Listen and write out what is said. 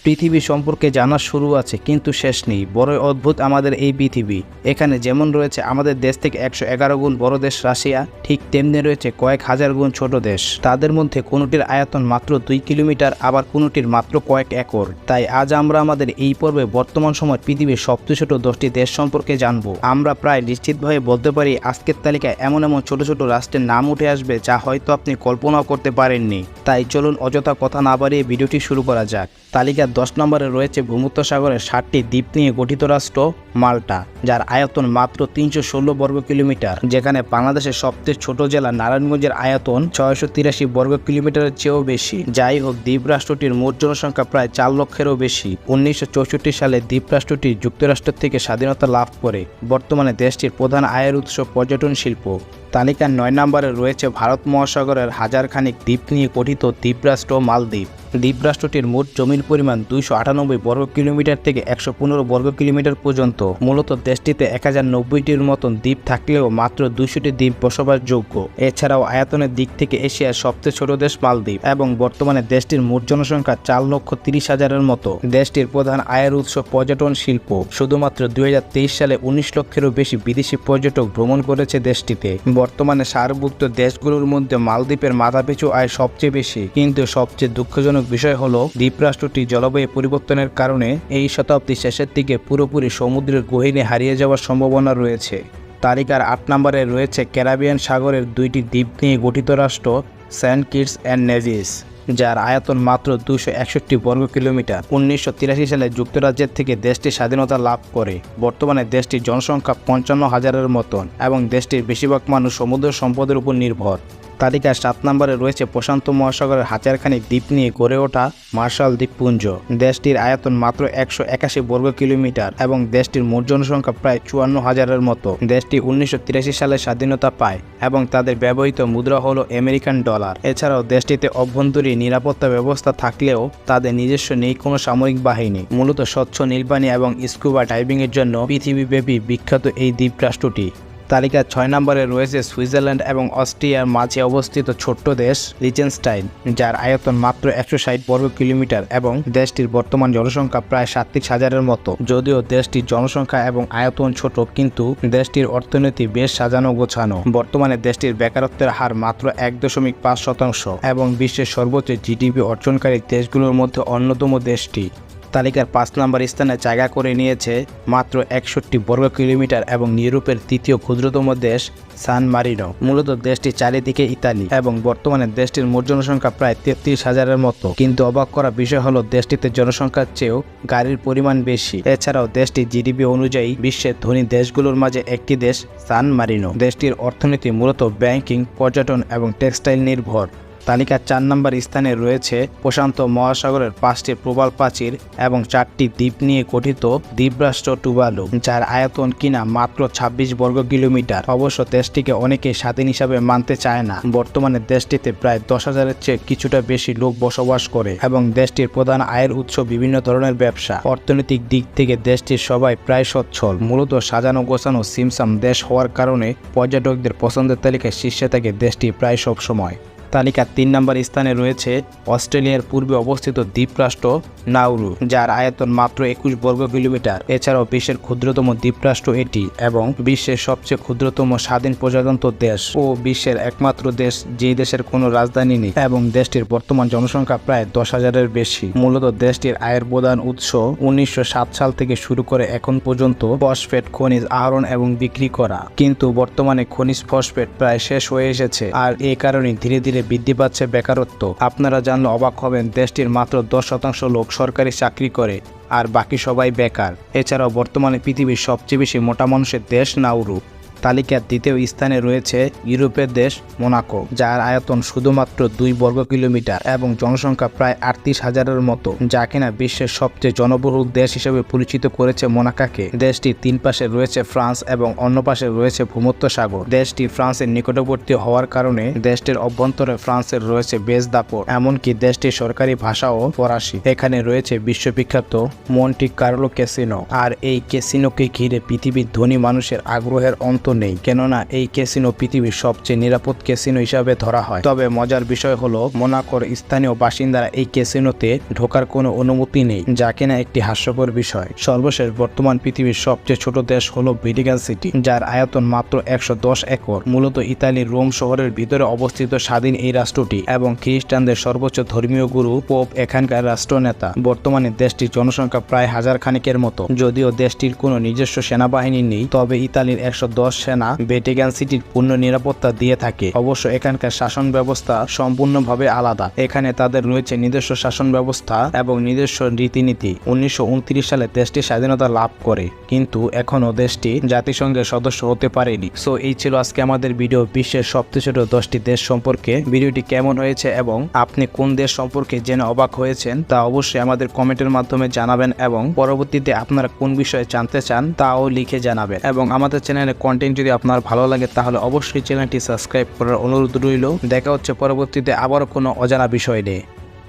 পৃথিবী সম্পর্কে জানার শুরু আছে কিন্তু শেষ নেই। বড়ই অদ্ভুত আমাদের এই পৃথিবী। এখানে যেমন রয়েছে আমাদের দেশ থেকে 111 গুণ বড় দেশ রাশিয়া, ঠিক তেমনি রয়েছে কয়েক হাজার গুণ ছোট দেশ। তাদের মধ্যে কোনোটির আয়তন মাত্র 2 কিলোমিটার, আবার কোনোটির মাত্র কয়েক একর। তাই আজ আমরা আমাদের এই পর্বে বর্তমান সময় পৃথিবীর সবচেয়ে ছোট 10টি দেশ সম্পর্কে জানবো। আমরা প্রায় নিশ্চিতভাবে বলতে পারি আজকের তালিকায় এমন ছোট ছোট রাষ্ট্রের নাম উঠে আসবে যা হয়তো আপনি কল্পনাও করতে পারেননি। তাই চলুন অযথা কথা না বাড়িয়ে ভিডিওটি শুরু করা যাক। তালিকার 10 নম্বরে রয়েছে ভূমধ্যসাগরের 7টি দ্বীপ নিয়ে গঠিত রাষ্ট্র মাল্টা, যার আয়তন মাত্র 316 বর্গ কিলোমিটার, যেখানে বাংলাদেশের সবচেয়ে ছোট জেলা নারায়ণগঞ্জের আয়তন 683 বর্গ কিলোমিটারের চেয়েও বেশি। যাই হোক, দ্বীপ রাষ্ট্রটির মোট জনসংখ্যা প্রায় 4 লক্ষেরও বেশি। 1964 সালে দ্বীপ রাষ্ট্রটি যুক্তরাষ্ট্র থেকে স্বাধীনতা লাভ করে। বর্তমানে দেশটির প্রধান আয়ের উৎস পর্যটন শিল্প। তালিকার 9 নম্বরে রয়েছে ভারত মহাসাগরের হাজারখানিক দ্বীপ নিয়ে গঠিত দ্বীপরাষ্ট্র মালদ্বীপ। দ্বীপরাষ্ট্রটির মোট জমির পরিমাণ 298 বর্গ কিলোমিটার থেকে 115 বর্গ কিলোমিটার পর্যন্ত। মূলত দেশটিতে 1090টির মতন দ্বীপ থাকলেও মাত্র 200টি দ্বীপ বসবাসযোগ্য। এছাড়াও আয়তনের দিক থেকে এশিয়ার সবচেয়ে ছোট দেশ মালদ্বীপ এবং বর্তমানে দেশটির মোট জনসংখ্যা 4,30,000-এর মতো। দেশটির প্রধান আয়ের উৎস পর্যটন শিল্প। শুধুমাত্র 2023 সালে 19 লক্ষেরও বেশি বিদেশি পর্যটক ভ্রমণ করেছে দেশটিতে। বর্তমানে সার্কভুক্ত দেশগুলোর মধ্যে মালদ্বীপের মাথাপিছু আয় সবচেয়ে বেশি। কিন্তু সবচেয়ে দুঃখজনক বিষয় হলো দ্বীপরাষ্ট্রটি জলবায়ু পরিবর্তনের কারণে এই শতাব্দীর শেষের দিকে পুরোপুরি সমুদ্রের গহীনে হারিয়ে যাওয়ার সম্ভাবনা রয়েছে। তালিকার 8 নম্বরে রয়েছে ক্যারিবিয়ান সাগরের 2টি দ্বীপ নিয়ে গঠিত রাষ্ট্র সেন্ট কিটস অ্যান্ড নেভিস, যার আয়তন মাত্র 261 বর্গ কিলোমিটার। 1983 সালে যুক্তরাজ্যের থেকে দেশটি স্বাধীনতা লাভ করে। বর্তমানে দেশটির জনসংখ্যা 55,000-এর মতন এবং দেশটির বেশিরভাগ মানুষ সমুদ্র সম্পদের উপর নির্ভর। তালিকার 7 নম্বরে রয়েছে প্রশান্ত মহাসাগরের হাজারখানিক দ্বীপ নিয়ে গড়ে ওঠা মার্শাল দ্বীপপুঞ্জ। দেশটির আয়তন মাত্র 181 বর্গ কিলোমিটার এবং দেশটির মোট জনসংখ্যা প্রায় 54,000-এর মতো। দেশটি 1983 সালে স্বাধীনতা পায় এবং তাদের ব্যবহৃত মুদ্রা হলো আমেরিকান ডলার। এছাড়াও দেশটিতে অভ্যন্তরীণ নিরাপত্তা ব্যবস্থা থাকলেও তাদের নিজস্ব নেই কোনো সামরিক বাহিনী। মূলত স্বচ্ছ নীলপানি এবং স্কুবা ডাইভিংয়ের জন্য পৃথিবীব্যাপী বিখ্যাত এই দ্বীপ রাষ্ট্রটি। তালিকার 6 নম্বরে রয়েছে সুইজারল্যান্ড এবং অস্ট্রিয়ার মাঝে অবস্থিত ছোট্ট দেশ লিচেনস্টাইন, যার আয়তন মাত্র 160 বর্গ কিলোমিটার এবং দেশটির বর্তমান জনসংখ্যা প্রায় 37,000-এর মতো। যদিও দেশটির জনসংখ্যা এবং আয়তন ছোট, কিন্তু দেশটির অর্থনীতি বেশ সাজানো গোছানো। বর্তমানে দেশটির বেকারত্বের হার মাত্র 1.5% এবং বিশ্বের সর্বোচ্চ জিডিপি অর্জনকারী দেশগুলোর মধ্যে অন্যতম দেশটি। তালিকার 5 নম্বর স্থানে জায়গা করে নিয়েছে মাত্র 61 বর্গ কিলোমিটার এবং ইউরোপের 3য় ক্ষুদ্রতম দেশ সান মারিনো। মূলত দেশটি চারিদিকে ইতালি এবং বর্তমানে দেশটির মোট জনসংখ্যা প্রায় 33,000-এর মতো। কিন্তু অবাক করা বিষয় হলো দেশটিতে জনসংখ্যার চেয়েও গাড়ির পরিমাণ বেশি। এছাড়াও দেশটির জিডিপি অনুযায়ী বিশ্বের ধনী দেশগুলোর মাঝে একটি দেশ সান মারিনো। দেশটির অর্থনীতি মূলত ব্যাংকিং, পর্যটন এবং টেক্সটাইল নির্ভর। তালিকার 4 নম্বর স্থানে রয়েছে প্রশান্ত মহাসাগরের 5টি প্রবাল প্রাচীর এবং 4টি দ্বীপ নিয়ে গঠিত দ্বীপরাষ্ট্র টুভালু, যার আয়তন কিনা মাত্র 26 বর্গ কিলোমিটার। অবশ্য দেশটিকে অনেকে স্বাধীন হিসাবে মানতে চায় না। বর্তমানে দেশটিতে প্রায় 10,000-এর চেয়ে কিছুটা বেশি লোক বসবাস করে এবং দেশটির প্রধান আয়ের উৎস বিভিন্ন ধরনের ব্যবসা। অর্থনৈতিক দিক থেকে দেশটির সবাই প্রায় সচ্ছল। মূলত সাজানো গোছানো সিমসাম দেশ হওয়ার কারণে পর্যটকদের পছন্দের তালিকায় শীর্ষে থাকে দেশটি প্রায় সব সময়। তালিকার 3 নম্বর স্থানে রয়েছে অস্ট্রেলিয়ার পূর্বে অবস্থিত দ্বীপরাষ্ট্র নাউরু, যার আয়তন মাত্র 21 বর্গ কিলোমিটার। এছাড়াও বিশ্বের ক্ষুদ্রতম দ্বীপরাষ্ট্র এটি এবং বিশ্বের সবচেয়ে ক্ষুদ্রতম স্বাধীন প্রজাতন্ত্র দেশ ও বিশ্বের একমাত্র দেশ যে দেশের কোনো রাজধানী নেই এবং দেশটির বর্তমান জনসংখ্যা প্রায় 10,000-এর বেশি। মূলত দেশটির আয়ের প্রধান উৎস 1907 সাল থেকে শুরু করে এখন পর্যন্ত ফসফেট খনিজ আহরণ এবং বিক্রি করা। কিন্তু বর্তমানে খনিজ ফসফেট প্রায় শেষ হয়ে এসেছে আর এই কারণে ধীরে ধীরে বৃদ্ধি পাচ্ছে বেকারত্ব। আপনারা জানলে অবাক হবেন দেশটির মাত্র 10% লোক সরকারি চাকরি করে আর বাকি সবাই বেকার। এছাড়াও বর্তমানে পৃথিবীর সবচেয়ে বেশি মোটা মানুষের দেশ নাউরু। তালিকার 2য় স্থানে রয়েছে ইউরোপের দেশ মোনাকো, যার আয়তন শুধুমাত্র 2 বর্গ কিলোমিটার এবং জনসংখ্যা প্রায় 38,000-এর মতো, যা কিনা বিশ্বের সবচেয়ে জনবহুল দেশ হিসেবে পরিচিত করেছে মোনাকোকে। দেশটির 3 পাশে রয়েছে ফ্রান্স এবং অন্য পাশে রয়েছে ভূমধ্যসাগর। দেশটি ফ্রান্সের নিকটবর্তী হওয়ার কারণে দেশটির অভ্যন্তরে ফ্রান্সের রয়েছে বেশ দাপট। এমনকি দেশটির সরকারি ভাষাও ফরাসি। এখানে রয়েছে বিশ্ববিখ্যাত মন্টি কার্লো ক্যাসিনো, আর এই ক্যাসিনোকে ঘিরে পৃথিবীর ধনী মানুষের আগ্রহের অন্ত নেই, কেননা এই ক্যাসিনো পৃথিবীর সবচেয়ে নিরাপদ ক্যাসিনো হিসাবে ধরা হয়। তবে মজার বিষয় হলো মোনাকোর স্থানীয় বাসিন্দারা এই ক্যাসিনোতে ঢোকার কোনো অনুমতি নেই, যা কিনা একটি হাস্যকর বিষয়। সর্বশেষ বর্তমান পৃথিবীর সবচেয়ে ছোট দেশ হলো ভ্যাটিকান সিটি, যার আয়তন মাত্র 110 একর। মূলত ইতালির রোম শহরের ভিতরে অবস্থিত স্বাধীন এই রাষ্ট্রটি এবং খ্রিস্টানদের সর্বোচ্চ ধর্মীয় গুরু পোপ এখানকার রাষ্ট্রনেতা। বর্তমানে দেশটির জনসংখ্যা প্রায় 1000 খানেকের মতো। যদিও দেশটির কোনো নিজস্ব সেনাবাহিনী নেই, তবে ইতালির 110 সেনা ভ্যাটিকান সিটির পূর্ণ নিরাপত্তা দিয়ে থাকে। অবশ্য এখানকার শাসন ব্যবস্থা সম্পূর্ণভাবে আলাদা। এখানে তাদের রয়েছে নিজস্ব শাসন ব্যবস্থা এবং নিজস্ব রীতিনীতি। 1929 সালে দেশটি স্বাধীনতা লাভ করে, কিন্তু এখনও দেশটি জাতিসংঘের সদস্য হতে পারেনি। সো এই ছিল আজকে আমাদের ভিডিও, বিশ্বের সবচেয়ে ছোট 10টি দেশ সম্পর্কে। ভিডিওটি কেমন হয়েছে এবং আপনি কোন দেশ সম্পর্কে জেনে অবাক হয়েছেন তা অবশ্যই আমাদের কমেন্টের মাধ্যমে জানাবেন, এবং পরবর্তীতে আপনারা কোন বিষয়ে জানতে চান তাও লিখে জানাবেন। এবং আমাদের চ্যানেলের কন্টেন্ট যদি আপনার ভালো লাগে তাহলে অবশ্যই চ্যানেলটি সাবস্ক্রাইব করার অনুরোধ রইল। দেখা হচ্ছে পরবর্তীতে আবারও কোনো অজানা বিষয় নিয়ে।